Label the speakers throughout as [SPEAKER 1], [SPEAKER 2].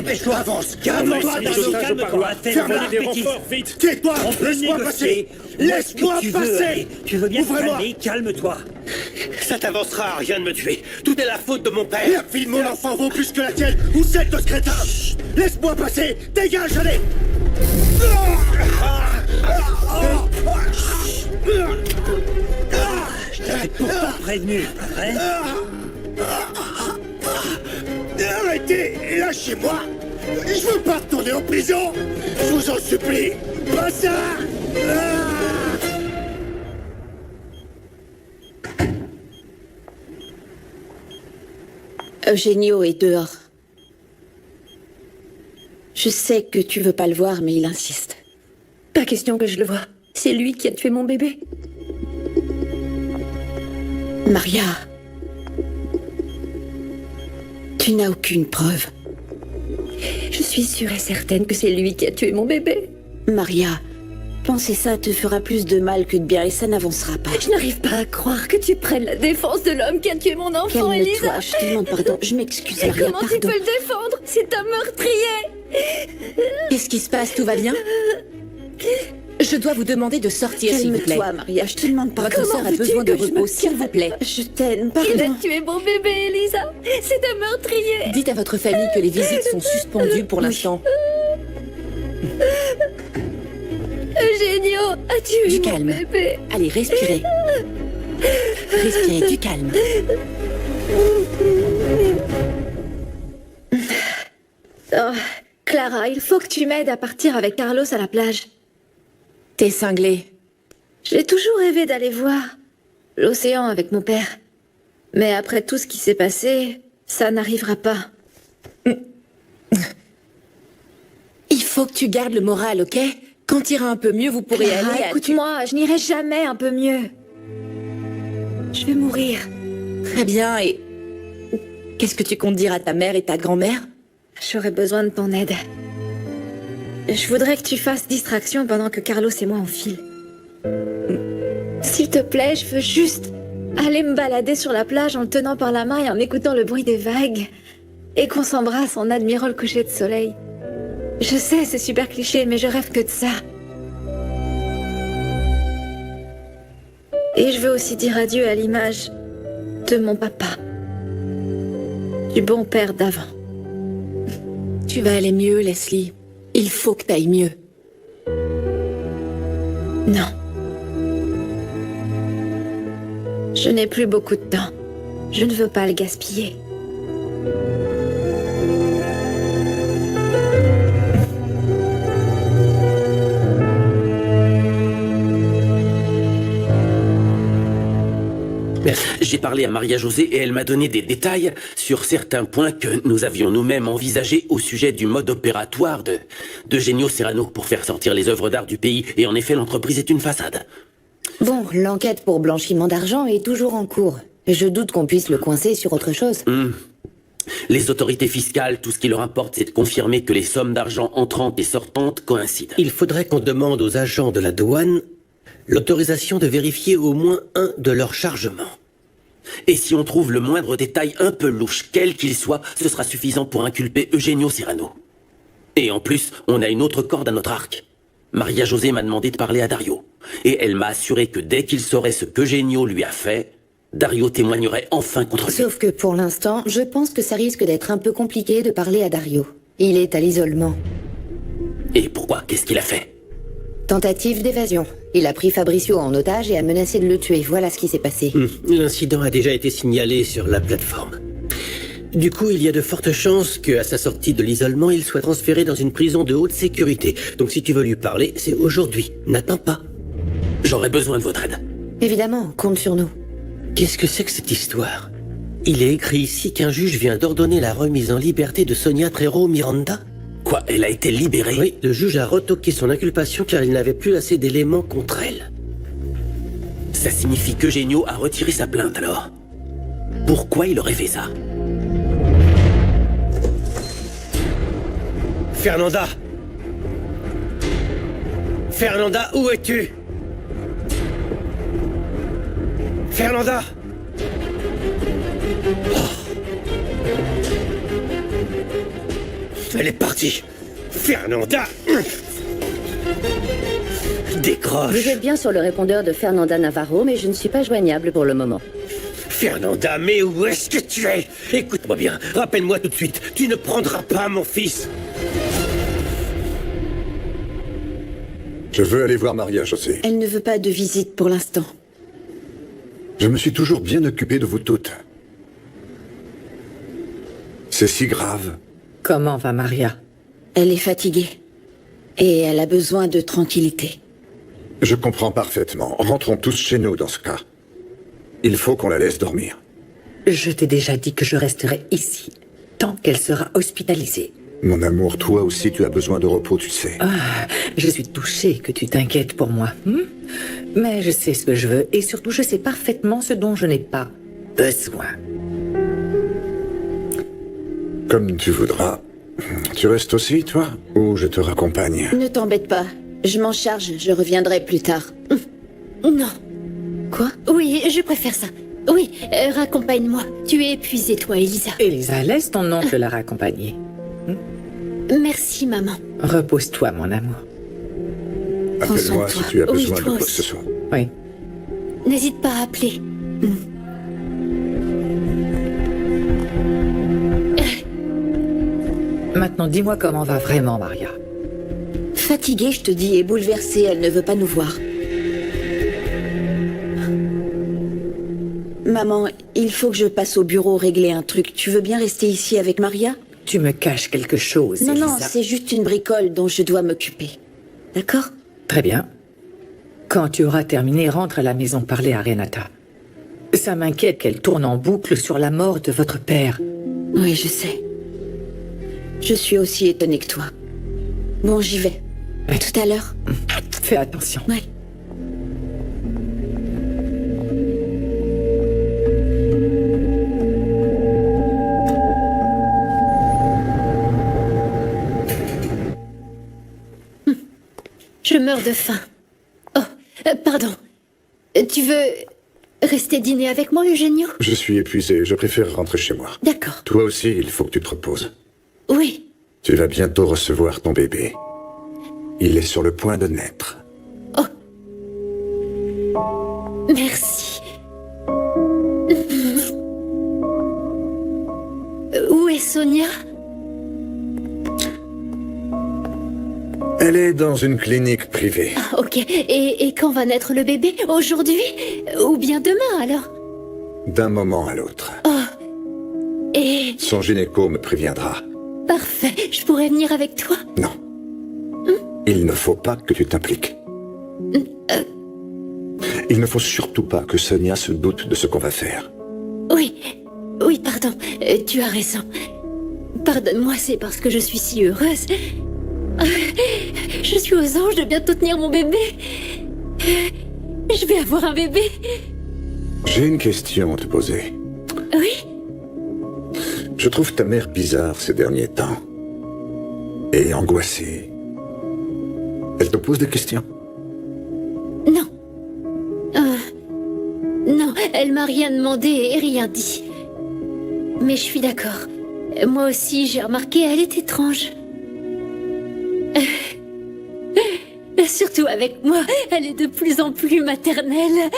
[SPEAKER 1] Dépêche-toi, avance.
[SPEAKER 2] Calme-toi,
[SPEAKER 1] Calme-toi.
[SPEAKER 2] Ferme-la, des renforts, vite.
[SPEAKER 1] Tais-toi,
[SPEAKER 2] On peut
[SPEAKER 1] laisse-moi
[SPEAKER 2] négocier.
[SPEAKER 1] passer. Laisse-moi passer.
[SPEAKER 2] Tu veux bien te
[SPEAKER 1] Ouvre-moi.
[SPEAKER 2] calmer? Calme-toi.
[SPEAKER 3] Ça t'avancera à rien de me tuer. Tout est la faute de mon père.
[SPEAKER 1] La vie de mon enfant vaut plus que la tienne, ou celle de ce crétin. Laisse-moi passer. Dégage, allez.
[SPEAKER 2] Je t'avais pourtant prévenu, hein?
[SPEAKER 1] Arrêtez, lâchez-moi. Je veux pas retourner en prison. Je vous en supplie. Pas ça.
[SPEAKER 4] Eugenio est dehors. Je sais que tu veux pas le voir, mais il insiste. Pas question que je le voie. C'est lui qui a tué mon bébé. Maria. Tu n'as aucune preuve. Je suis sûre et certaine que c'est lui qui a tué mon bébé. Maria, penser ça te fera plus de mal que de bien et ça n'avancera pas. Je n'arrive pas à croire que tu prennes la défense de l'homme qui a tué mon enfant, Elisa. Calme-toi, je te demande pardon. Je m'excuse, Maria,
[SPEAKER 5] Comment tu peux le défendre? C'est un meurtrier.
[SPEAKER 6] Qu'est-ce qui se passe? Tout va bien? Je dois vous demander de sortir, s'il vous plaît.
[SPEAKER 4] Calme-toi, Maria, je te demande pardon.
[SPEAKER 6] Votre sœur a besoin de repos, s'il vous plaît.
[SPEAKER 4] Je t'aime,
[SPEAKER 5] Il a
[SPEAKER 4] pardon.
[SPEAKER 5] tué mon bébé, Elisa. C'est un meurtrier.
[SPEAKER 6] Dites à votre famille que les visites sont suspendues pour l'instant.
[SPEAKER 5] Eugenio a tué
[SPEAKER 6] Du
[SPEAKER 5] mon
[SPEAKER 6] calme.
[SPEAKER 5] bébé.
[SPEAKER 6] Allez, respirez. Respirez, du calme.
[SPEAKER 5] Oh, Clara, il faut que tu m'aides à partir avec Carlos à la plage.
[SPEAKER 6] T'es cinglée.
[SPEAKER 5] J'ai toujours rêvé d'aller voir l'océan avec mon père. Mais après tout ce qui s'est passé, ça n'arrivera pas.
[SPEAKER 6] Il faut que tu gardes le moral, ok? Quand ira un peu mieux, vous pourrez
[SPEAKER 5] Clara,
[SPEAKER 6] aller à...
[SPEAKER 5] écoute-moi, je n'irai jamais un peu mieux. Je vais mourir.
[SPEAKER 6] Très bien, et... Qu'est-ce que tu comptes dire à ta mère et ta grand-mère?
[SPEAKER 5] J'aurais besoin de ton aide. Je voudrais que tu fasses distraction pendant que Carlos et moi on file. S'il te plaît, je veux juste aller me balader sur la plage en le tenant par la main et en écoutant le bruit des vagues. Et qu'on s'embrasse en admirant le coucher de soleil. Je sais, c'est super cliché, mais je rêve que de ça. Et je veux aussi dire adieu à l'image de mon papa. Du bon père d'avant.
[SPEAKER 6] Tu vas aller mieux, Leslie. Il faut que t'ailles mieux.
[SPEAKER 5] Non. Je n'ai plus beaucoup de temps. Je ne veux pas le gaspiller.
[SPEAKER 3] J'ai parlé à Maria José et elle m'a donné des détails sur certains points que nous avions nous-mêmes envisagés au sujet du mode opératoire d'Eugenio Serrano pour faire sortir les œuvres d'art du pays. Et en effet, l'entreprise est une façade.
[SPEAKER 4] Bon, l'enquête pour blanchiment d'argent est toujours en cours. Je doute qu'on puisse le coincer sur autre chose.
[SPEAKER 3] Les autorités fiscales, tout ce qui leur importe, c'est de confirmer que les sommes d'argent entrantes et sortantes coïncident.
[SPEAKER 7] Il faudrait qu'on demande aux agents de la douane l'autorisation de vérifier au moins un de leurs chargements.
[SPEAKER 3] Et si on trouve le moindre détail un peu louche, quel qu'il soit, ce sera suffisant pour inculper Eugenio Serrano. Et en plus, on a une autre corde à notre arc. Maria José m'a demandé de parler à Dario. Et elle m'a assuré que dès qu'il saurait ce qu'Eugenio lui a fait, Dario témoignerait enfin contre lui.
[SPEAKER 4] Sauf que pour l'instant, je pense que ça risque d'être un peu compliqué de parler à Dario. Il est à l'isolement.
[SPEAKER 3] Et pourquoi? Qu'est-ce qu'il a fait?
[SPEAKER 4] Tentative d'évasion. Il a pris Fabricio en otage et a menacé de le tuer. Voilà ce qui s'est passé.
[SPEAKER 7] L'incident a déjà été signalé sur la plateforme. Du coup, il y a de fortes chances qu'à sa sortie de l'isolement, il soit transféré dans une prison de haute sécurité. Donc si tu veux lui parler, c'est aujourd'hui. N'attends pas.
[SPEAKER 3] J'aurais besoin de votre aide.
[SPEAKER 4] Évidemment, compte sur nous.
[SPEAKER 7] Qu'est-ce que c'est que cette histoire? Il est écrit ici qu'un juge vient d'ordonner la remise en liberté de Sonia Trero Miranda.
[SPEAKER 3] Quoi? Elle a été libérée?
[SPEAKER 7] Oui, le juge a retoqué son inculpation car il n'avait plus assez d'éléments contre elle.
[SPEAKER 3] Ça signifie qu'Eugenio a retiré sa plainte alors. Pourquoi il aurait fait ça?
[SPEAKER 7] Fernanda! Fernanda, où es-tu? Fernanda! Elle est partie. Fernanda. Décroche.
[SPEAKER 8] Vous êtes bien sur le répondeur de Fernanda Navarro, mais je ne suis pas joignable pour le moment.
[SPEAKER 7] Fernanda, mais où est-ce que tu es? Écoute-moi bien, rappelle-moi tout de suite, tu ne prendras pas mon fils.
[SPEAKER 1] Je veux aller voir Maria José.
[SPEAKER 4] Elle ne veut pas de visite pour l'instant.
[SPEAKER 1] Je me suis toujours bien occupé de vous toutes. C'est si grave.
[SPEAKER 6] Comment va Maria?
[SPEAKER 4] Elle est fatiguée. Et elle a besoin de tranquillité.
[SPEAKER 1] Je comprends parfaitement. Rentrons tous chez nous dans ce cas. Il faut qu'on la laisse dormir.
[SPEAKER 6] Je t'ai déjà dit que je resterai ici, tant qu'elle sera hospitalisée.
[SPEAKER 1] Mon amour, toi aussi tu as besoin de repos, tu sais.
[SPEAKER 6] Je suis touchée que tu t'inquiètes pour moi. Mais je sais ce que je veux, et surtout je sais parfaitement ce dont je n'ai pas besoin.
[SPEAKER 1] Comme tu voudras. Tu restes aussi, toi? Ou je te raccompagne?
[SPEAKER 4] Ne t'embête pas. Je m'en charge, je reviendrai plus tard.
[SPEAKER 5] Non.
[SPEAKER 4] Quoi?
[SPEAKER 5] Oui, je préfère ça. Oui, raccompagne-moi. Tu es épuisée, toi, Elisa.
[SPEAKER 6] Elisa, laisse ton oncle la raccompagner.
[SPEAKER 5] Merci, maman.
[SPEAKER 6] Repose-toi, mon amour.
[SPEAKER 1] Appelle-moi si tu as
[SPEAKER 5] Oui,
[SPEAKER 1] besoin de
[SPEAKER 5] toi
[SPEAKER 1] quoi que
[SPEAKER 5] aussi.
[SPEAKER 1] ce soit.
[SPEAKER 6] Oui.
[SPEAKER 5] N'hésite pas à appeler.
[SPEAKER 6] Maintenant, dis-moi comment va vraiment Maria.
[SPEAKER 4] Fatiguée, je te dis, et bouleversée, elle ne veut pas nous voir. Maman, il faut que je passe au bureau régler un truc. Tu veux bien rester ici avec Maria?
[SPEAKER 6] Tu me caches quelque chose,
[SPEAKER 4] Non,
[SPEAKER 6] Elisa.
[SPEAKER 4] non, c'est juste une bricole dont je dois m'occuper. D'accord?
[SPEAKER 6] Très bien. Quand tu auras terminé, rentre à la maison parler à Renata. Ça m'inquiète qu'elle tourne en boucle sur la mort de votre père.
[SPEAKER 4] Oui, je sais. Je suis aussi étonnée que toi. Bon, j'y vais. À tout à l'heure.
[SPEAKER 6] Fais attention.
[SPEAKER 4] Ouais.
[SPEAKER 5] Je meurs de faim. Oh, pardon. Tu veux rester dîner avec moi, Eugenio?
[SPEAKER 1] Je suis épuisé, je préfère rentrer chez moi.
[SPEAKER 5] D'accord.
[SPEAKER 1] Toi aussi, il faut que tu te reposes.
[SPEAKER 5] Oui.
[SPEAKER 1] Tu vas bientôt recevoir ton bébé. Il est sur le point de naître.
[SPEAKER 5] Merci. Où est Sonia?
[SPEAKER 1] Elle est dans une clinique privée.
[SPEAKER 5] Ah, ok. Et quand va naître le bébé? Aujourd'hui? Ou bien demain, alors?
[SPEAKER 1] D'un moment à l'autre.
[SPEAKER 5] Et...
[SPEAKER 1] Son gynéco me préviendra.
[SPEAKER 5] Parfait. Je pourrais venir avec toi?
[SPEAKER 1] Non. Il ne faut pas que tu t'impliques. Il ne faut surtout pas que Sonia se doute de ce qu'on va faire.
[SPEAKER 5] Oui. Oui, pardon. Tu as raison. Pardonne-moi, c'est parce que je suis si heureuse. Je suis aux anges de bientôt tenir mon bébé. Je vais avoir un bébé.
[SPEAKER 1] J'ai une question à te poser.
[SPEAKER 5] Oui?
[SPEAKER 1] Je trouve ta mère bizarre ces derniers temps. Et angoissée. Elle te pose des questions?
[SPEAKER 5] Non. Non, elle m'a rien demandé et rien dit. Mais je suis d'accord. Moi aussi, j'ai remarqué, elle est étrange. Surtout avec moi, elle est de plus en plus maternelle.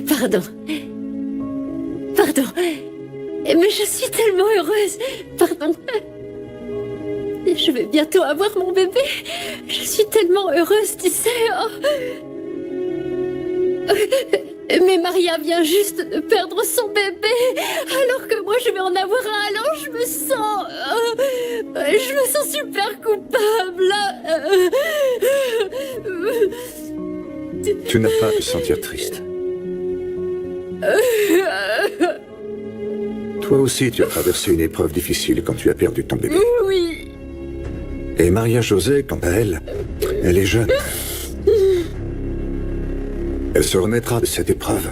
[SPEAKER 5] Pardon. Pardon. Mais je suis tellement heureuse. Pardon. Je vais bientôt avoir mon bébé. Je suis tellement heureuse, tu sais. Mais Maria vient juste de perdre son bébé, alors que moi je vais en avoir un. Alors je me sens super coupable.
[SPEAKER 1] Tu n'as pas à te sentir triste. Toi aussi, tu as traversé une épreuve difficile quand tu as perdu ton bébé.
[SPEAKER 5] Oui.
[SPEAKER 1] Et Maria José, quant à elle, elle est jeune. Elle se remettra de cette épreuve.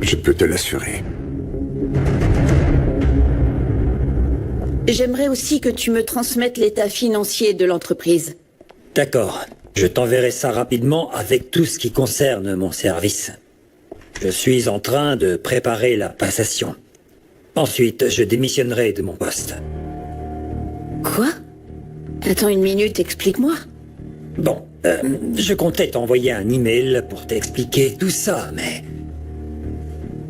[SPEAKER 1] Je peux te l'assurer.
[SPEAKER 4] J'aimerais aussi que tu me transmettes l'état financier de l'entreprise.
[SPEAKER 2] D'accord. Je t'enverrai ça rapidement avec tout ce qui concerne mon service.
[SPEAKER 9] Je suis en train de préparer la passation. Ensuite, je démissionnerai de mon poste.
[SPEAKER 4] Quoi? Attends une minute, explique-moi.
[SPEAKER 9] Bon, je comptais t'envoyer un email pour t'expliquer tout ça, mais...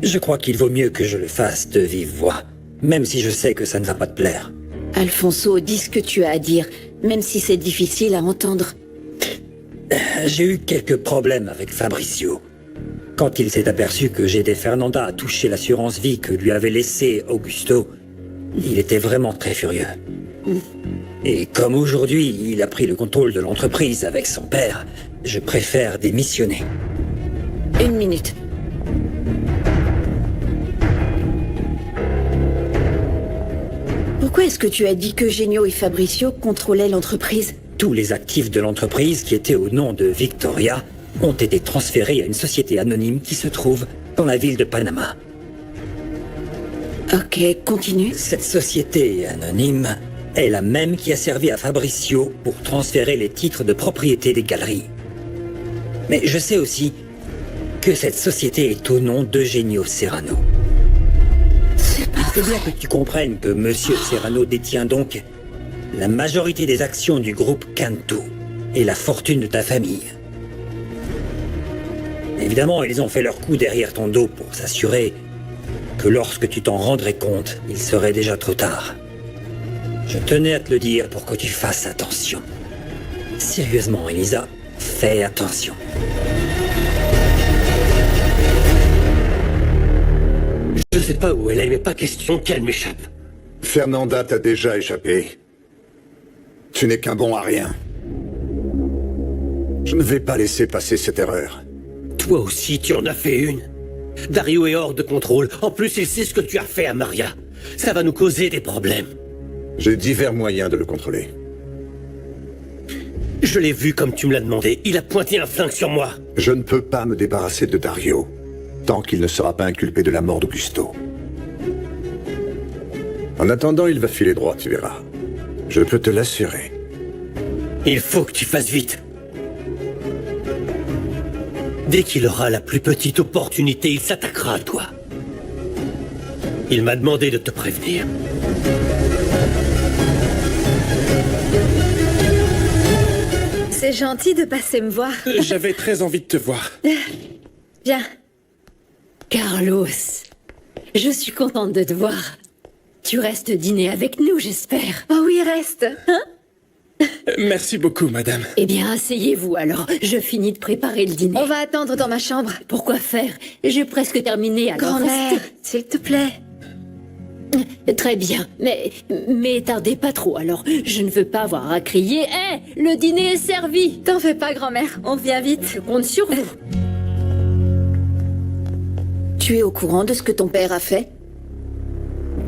[SPEAKER 9] Je crois qu'il vaut mieux que je le fasse de vive voix, même si je sais que ça ne va pas te plaire.
[SPEAKER 4] Alfonso, dis ce que tu as à dire, même si c'est difficile à entendre.
[SPEAKER 9] J'ai eu quelques problèmes avec Fabricio. Quand il s'est aperçu que j'aidais Fernanda à toucher l'assurance vie que lui avait laissée Augusto, il était vraiment très furieux. Et comme aujourd'hui, il a pris le contrôle de l'entreprise avec son père, je préfère démissionner.
[SPEAKER 4] Une minute. Pourquoi est-ce que tu as dit que Genio et Fabricio contrôlaient l'entreprise?
[SPEAKER 9] Tous les actifs de l'entreprise qui étaient au nom de Victoria ont été transférés à une société anonyme qui se trouve dans la ville de Panama.
[SPEAKER 4] Ok, continue.
[SPEAKER 9] Cette société anonyme est la même qui a servi à Fabricio pour transférer les titres de propriété des galeries. Mais je sais aussi que cette société est au nom d'Eugenio Serrano. C'est bien que tu comprennes que Monsieur Serrano détient donc la majorité des actions du groupe Canto et la fortune de ta famille. Évidemment, ils ont fait leur coup derrière ton dos pour s'assurer que lorsque tu t'en rendrais compte, il serait déjà trop tard. Je tenais à te le dire pour que tu fasses attention. Sérieusement, Elisa, fais attention.
[SPEAKER 7] Je sais pas où elle est, mais pas question qu'elle m'échappe.
[SPEAKER 1] Fernanda t'a déjà échappé. Tu n'es qu'un bon à rien. Je ne vais pas laisser passer cette erreur.
[SPEAKER 7] Toi aussi, tu en as fait une. Dario est hors de contrôle. En plus, il sait ce que tu as fait à Maria. Ça va nous causer des problèmes.
[SPEAKER 1] J'ai divers moyens de le contrôler.
[SPEAKER 7] Je l'ai vu comme tu me l'as demandé. Il a pointé un flingue sur moi.
[SPEAKER 1] Je ne peux pas me débarrasser de Dario tant qu'il ne sera pas inculpé de la mort d'Augusto. En attendant, il va filer droit, tu verras. Je peux te l'assurer.
[SPEAKER 7] Il faut que tu fasses vite. Dès qu'il aura la plus petite opportunité, il s'attaquera à toi. Il m'a demandé de te prévenir.
[SPEAKER 5] C'est gentil de passer me voir.
[SPEAKER 2] J'avais très envie de te voir.
[SPEAKER 5] Viens.
[SPEAKER 4] Carlos, je suis contente de te voir. Tu restes dîner avec nous, j'espère.
[SPEAKER 5] Oh oui, reste. Hein?
[SPEAKER 2] Merci beaucoup, madame.
[SPEAKER 4] Eh bien, asseyez-vous alors. Je finis de préparer le dîner.
[SPEAKER 5] On va attendre dans ma chambre.
[SPEAKER 4] Pourquoi faire? J'ai presque terminé, alors
[SPEAKER 5] Grand-mère,
[SPEAKER 4] reste.
[SPEAKER 5] s'il te plaît.
[SPEAKER 4] Très bien, mais tardez pas trop, alors. Je ne veux pas avoir à crier. Hé, le dîner est servi.
[SPEAKER 5] T'en fais pas, grand-mère. On vient vite.
[SPEAKER 4] Je compte sur vous. Tu es au courant de ce que ton père a fait?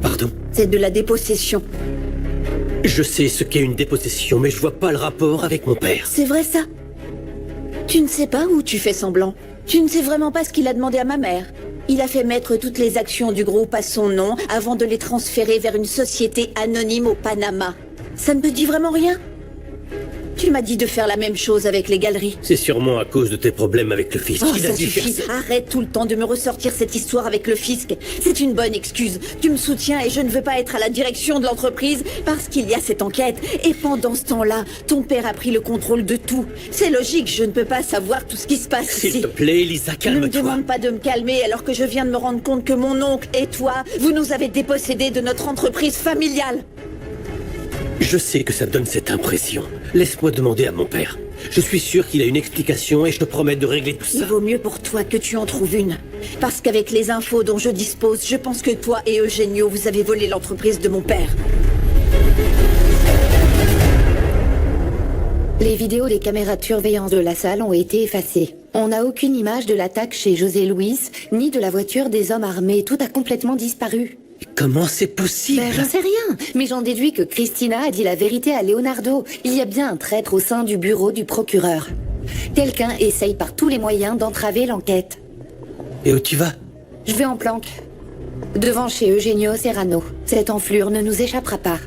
[SPEAKER 7] Pardon?
[SPEAKER 4] C'est de la dépossession.
[SPEAKER 7] Je sais ce qu'est une dépossession, mais je vois pas le rapport avec mon père.
[SPEAKER 4] C'est vrai ça? Tu ne sais pas ou tu fais semblant? Tu ne sais vraiment pas ce qu'il a demandé à ma mère. Il a fait mettre toutes les actions du groupe à son nom avant de les transférer vers une société anonyme au Panama. Ça ne te dit vraiment rien? Tu m'as dit de faire la même chose avec les galeries.
[SPEAKER 7] C'est sûrement à cause de tes problèmes avec le fisc.
[SPEAKER 4] Oh,
[SPEAKER 7] Il a
[SPEAKER 4] ça
[SPEAKER 7] dû faire
[SPEAKER 4] suffit.
[SPEAKER 7] ça.
[SPEAKER 4] Arrête tout le temps de me ressortir cette histoire avec le fisc. C'est une bonne excuse. Tu me soutiens et je ne veux pas être à la direction de l'entreprise parce qu'il y a cette enquête. Et pendant ce temps-là, ton père a pris le contrôle de tout. C'est logique, je ne peux pas savoir tout ce qui se passe
[SPEAKER 7] S'il
[SPEAKER 4] ici.
[SPEAKER 7] te plaît, Elisa,
[SPEAKER 4] Ne me
[SPEAKER 7] calme-toi.
[SPEAKER 4] demande pas de me calmer alors que je viens de me rendre compte que mon oncle et toi, vous nous avez dépossédés de notre entreprise familiale.
[SPEAKER 7] Je sais que ça donne cette impression. Laisse-moi demander à mon père. Je suis sûr qu'il a une explication et je te promets de régler tout
[SPEAKER 4] Il
[SPEAKER 7] ça.
[SPEAKER 4] vaut mieux pour toi que tu en trouves une. Parce qu'avec les infos dont je dispose, je pense que toi et Eugenio, vous avez volé l'entreprise de mon père.
[SPEAKER 8] Les vidéos des caméras de surveillance de la salle ont été effacées. On n'a aucune image de l'attaque chez José Luis, ni de la voiture des hommes armés. Tout a complètement disparu.
[SPEAKER 7] Comment c'est possible?
[SPEAKER 8] J'en sais rien, mais j'en déduis que Christina a dit la vérité à Leonardo. Il y a bien un traître au sein du bureau du procureur. Quelqu'un essaye par tous les moyens d'entraver l'enquête.
[SPEAKER 7] Et où tu vas?
[SPEAKER 8] Je vais en planque. Devant chez Eugenio Serrano. Cette enflure ne nous échappera pas.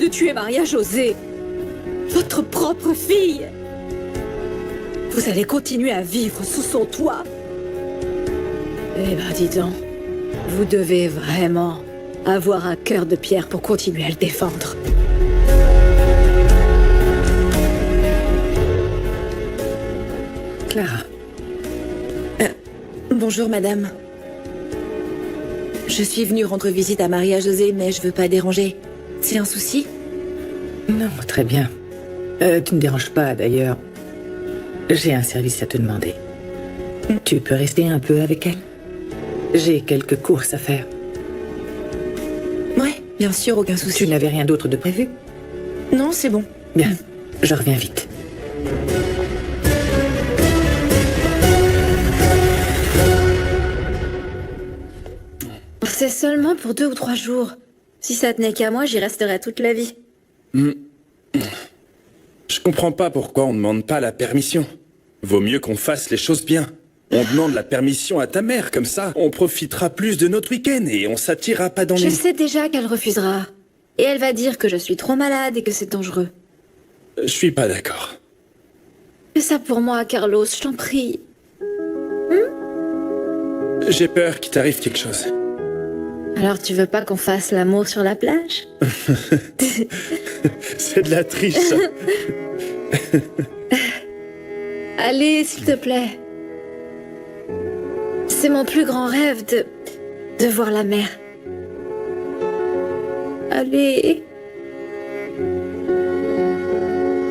[SPEAKER 4] de tuer Maria José, votre propre fille. Vous allez continuer à vivre sous son toit. Eh ben, dis donc, vous devez vraiment avoir un cœur de pierre pour continuer à le défendre.
[SPEAKER 6] Clara,
[SPEAKER 4] Bonjour, madame. Je suis venue rendre visite à Maria José, mais je veux pas déranger. C'est un souci?
[SPEAKER 6] non, très bien. Tu ne déranges pas, d'ailleurs. J'ai un service à te demander. Tu peux rester un peu avec elle? J'ai quelques courses à faire.
[SPEAKER 4] Ouais, bien sûr, aucun souci.
[SPEAKER 6] Tu n'avais rien d'autre de prévu?
[SPEAKER 4] Non, c'est bon.
[SPEAKER 6] Bien, je reviens vite.
[SPEAKER 5] C'est seulement pour 2 ou 3 jours. Si ça tenait qu'à moi, j'y resterais toute la vie.
[SPEAKER 2] Je comprends pas pourquoi on demande pas la permission. Vaut mieux qu'on fasse les choses bien. On demande la permission à ta mère, comme ça, on profitera plus de notre week-end et on s'attirera pas dans
[SPEAKER 5] Je
[SPEAKER 2] les...
[SPEAKER 5] sais déjà qu'elle refusera. Et elle va dire que je suis trop malade et que c'est dangereux.
[SPEAKER 2] Je suis pas d'accord.
[SPEAKER 5] Fais ça pour moi, Carlos, je t'en prie.
[SPEAKER 2] J'ai peur qu'il t'arrive quelque chose.
[SPEAKER 5] Alors tu veux pas qu'on fasse l'amour sur la plage?
[SPEAKER 2] C'est de la triche, ça.
[SPEAKER 5] Allez, s'il te plaît. C'est mon plus grand rêve de voir la mer. Allez.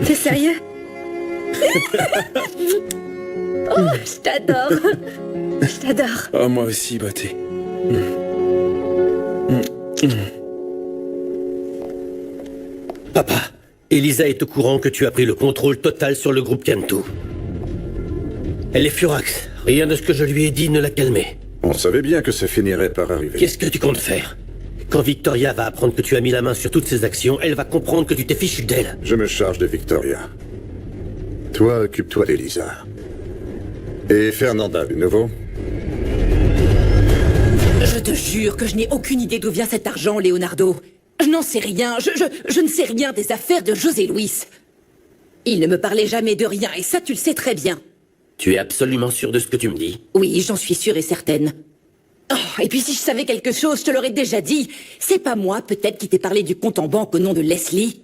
[SPEAKER 5] T'es sérieux? Oh, je t'adore. Je t'adore.
[SPEAKER 2] Oh, moi aussi, beauté.
[SPEAKER 7] Papa, Elisa est au courant que tu as pris le contrôle total sur le groupe Cantu. Elle est furax. Rien de ce que je lui ai dit ne l'a calmée.
[SPEAKER 1] On savait bien que ça finirait par arriver.
[SPEAKER 7] Qu'est-ce que tu comptes faire? Quand Victoria va apprendre que tu as mis la main sur toutes ses actions, elle va comprendre que tu t'es fichu d'elle.
[SPEAKER 1] Je me charge de Victoria. Toi, occupe-toi d'Elisa. Et Fernanda, de nouveau?
[SPEAKER 4] Je te jure que je n'ai aucune idée d'où vient cet argent, Leonardo. Je n'en sais rien. Je ne sais rien des affaires de José Luis. Il ne me parlait jamais de rien, et ça tu le sais très bien.
[SPEAKER 3] Tu es absolument sûr de ce que tu me dis?
[SPEAKER 4] Oui, j'en suis sûre et certaine. Oh, et puis si je savais quelque chose, je te l'aurais déjà dit. C'est pas moi, peut-être, qui t'ai parlé du compte en banque au nom de Leslie.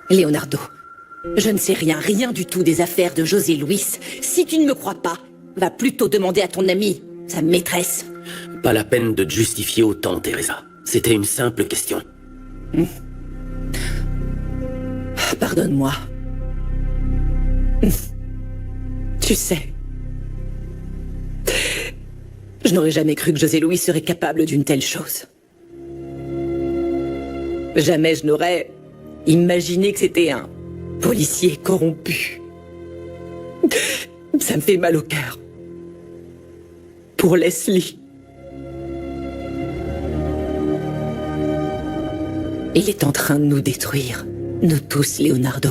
[SPEAKER 4] Leonardo, je ne sais rien du tout des affaires de José Luis. Si tu ne me crois pas, va plutôt demander à ton amie, sa maîtresse.
[SPEAKER 3] Pas la peine de te justifier autant, Teresa. C'était une simple question.
[SPEAKER 4] Pardonne-moi. Tu sais, je n'aurais jamais cru que José Luis serait capable d'une telle chose. Jamais je n'aurais imaginé que c'était un policier corrompu. Ça me fait mal au cœur. Pour Leslie. Il est en train de nous détruire, nous tous, Leonardo.